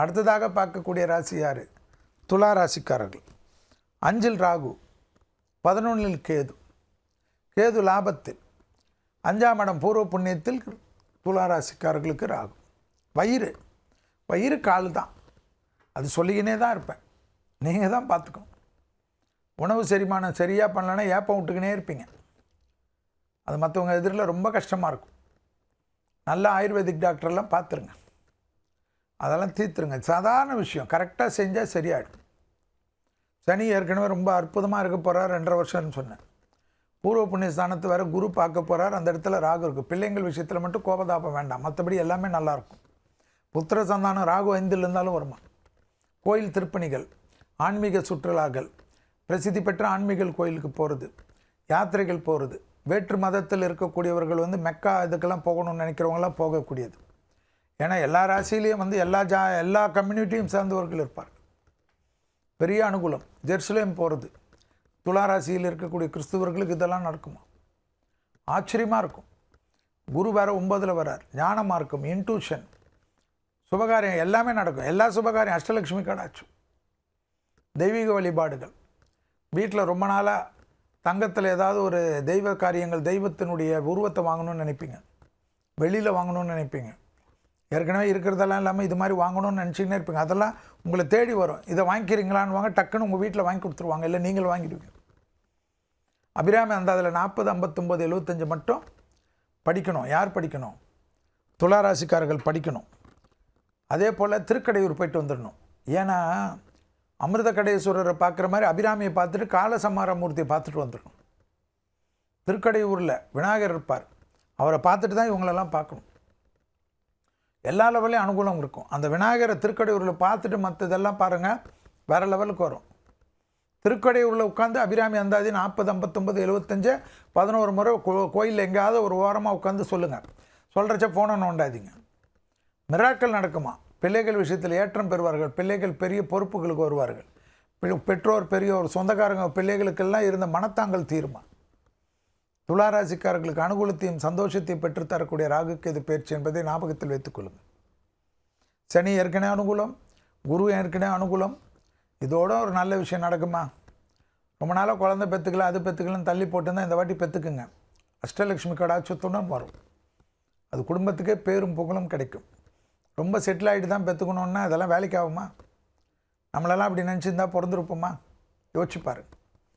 அடுத்ததாக பார்க்கக்கூடிய ராசி யார்? துலா ராசிக்காரர்கள். 5 ராகு, 11 கேது. கேது லாபத்தில், 5ஆம் இடம் பூர்வ புண்ணியத்தில் துலா ராசிக்காரர்களுக்கு ராகு. வயிறு கால் தான், அது சொல்லிக்கினே தான் இருப்பேன், நீங்கள் தான் பார்த்துக்கணும். உணவு செரிமானம் சரியாக பண்ணலன்னா ஏப்பம் விட்டுக்கினே இருப்பீங்க. அது மற்றவங்க எதிரில் ரொம்ப கஷ்டமாக இருக்கும். நல்ல ஆயுர்வேதிக் டாக்டரெல்லாம் பார்த்துருங்க, அதெல்லாம் தீர்த்துருங்க. சாதாரண விஷயம், கரெக்டாக செஞ்சால் சரியாயிடும். சனி ஏற்கனவே ரொம்ப அற்புதமாக இருக்க போகிறார், 2.5 வருஷம்னு சொன்னேன். பூர்வ புண்ணிய ஸ்தானத்து வேறு குரு பார்க்க போகிறார், அந்த இடத்துல ராகு இருக்குது. பிள்ளைங்கள் விஷயத்தில் மட்டும் கோபதாபம் வேண்டாம், மற்றபடி எல்லாமே நல்லாயிருக்கும். புத்திர சந்தானம் ராகு 5 இருந்தாலும் வருமா. கோயில் திருப்பணிகள், ஆன்மீக சுற்றுலாக்கள், பிரசித்தி பெற்ற ஆன்மீக கோயிலுக்கு போகிறது, யாத்திரைகள் போகிறது, வேற்று மதத்தில் இருக்கக்கூடியவர்கள் மெக்கா இதுக்கெல்லாம் போகணும்னு நினைக்கிறவங்களாம் போகக்கூடியது. ஏன்னா எல்லா ராசியிலையும் எல்லா கம்யூனிட்டியும் சார்ந்தவர்கள் இருப்பார்கள். பெரிய அனுகூலம். ஜெருசலேம் போகிறது, துலா ராசியில் இருக்கக்கூடிய கிறிஸ்துவர்களுக்கு இதெல்லாம் நடக்குமா? ஆச்சரியமாக இருக்கும். குரு வேறு 9ல் வரார், ஞான மார்க்கம், இன்ட்யூஷன், சுபகாரியம் எல்லாமே நடக்கும். எல்லா சுபகாரியம், அஷ்டலட்சுமி கடாட்சம், தெய்வீக வழிபாடுகள். வீட்டில் ரொம்ப நாளாக தங்கத்தில் ஏதாவது ஒரு தெய்வ காரியங்கள், தெய்வத்தினுடைய உருவத்தை வாங்கணும்னு நினைப்பீங்க, வெளியில் வாங்கணும்னு நினைப்பீங்க. ஏற்கனவே இருக்கிறதெல்லாம் இல்லாமல் இது மாதிரி வாங்கணும்னு நினச்சிக்கினே இருப்பீங்க. அதெல்லாம் உங்களை தேடி வரும். இதை வாங்கிக்கிறீங்களான்னு வாங்க, டக்குன்னு உங்கள் வீட்டில் வாங்கி கொடுத்துருவாங்க, இல்லை நீங்கள் வாங்கிடுவீங்க. அபிராமி அந்த அதில் 40, 59, 75 மட்டும் படிக்கணும். யார் படிக்கணும்? துலா ராசிக்காரர்கள் படிக்கணும். அதே போல் திருக்கடையூர் போயிட்டு வந்துடணும். ஏன்னா அமிர்த கடேஸ்வரரை பார்க்குற மாதிரி அபிராமியை பார்த்துட்டு காலசமாரமூர்த்தியை பார்த்துட்டு வந்துடணும். திருக்கடையூரில் விநாயகர் இருப்பார், அவரை பார்த்துட்டு தான் இவங்களெல்லாம் பார்க்கணும். எல்லா லெவலையும் அனுகூலம் இருக்கும். அந்த விநாயகரை திருக்கடையூரில் பார்த்துட்டு மற்றதெல்லாம் பாருங்கள், வேறு லெவலுக்கு வரும். திருக்கடையூரில் உட்காந்து அபிராமி அந்தாதி 40, 59, 75 11 முறை கோயிலில் எங்கேயாவது ஒரு ஓரமாக உட்காந்து சொல்லுங்கள். சொல்கிறச்ச ஃபோனை நோண்டாதீங்க. மிராக்கள் நடக்குமா? பிள்ளைகள் விஷயத்தில் ஏற்றம் பெறுவார்கள், பிள்ளைகள் பெரிய பொறுப்புகளுக்கு வருவார்கள், பெற்றோர் பெரியோர் சொந்தக்காரங்க பிள்ளைகளுக்கெல்லாம் இருந்த மனத்தாங்கள் தீருமா? துளாராசிக்காரர்களுக்கு அனுகூலத்தையும் சந்தோஷத்தையும் பெற்றுத்தரக்கூடிய ராகுக்கு இது பயிற்சி என்பதை ஞாபகத்தில் வைத்துக் கொள்ளுங்கள். சனி ஏற்கனவே அனுகூலம், குரு ஏற்கனவே அனுகூலம். இதோட ஒரு நல்ல விஷயம் நடக்குமா? ரொம்ப நாளாக குழந்தை பெற்றுக்கலாம், அது பெற்றுக்கலாம் தள்ளி போட்டுருந்தால் இந்த வாட்டி பெற்றுக்குங்க. அஷ்டலட்சுமி கடாட்சத்துடன் வரும். அது குடும்பத்துக்கே பேரும் புகழும் கிடைக்கும். ரொம்ப செட்டில் ஆகிட்டு தான் பெற்றுக்கணுன்னா அதெல்லாம் வேலைக்கு ஆகுமா? நம்மளெல்லாம் அப்படி நினச்சிருந்தா பிறந்திருப்போமா? யோசிச்சு பாருங்க.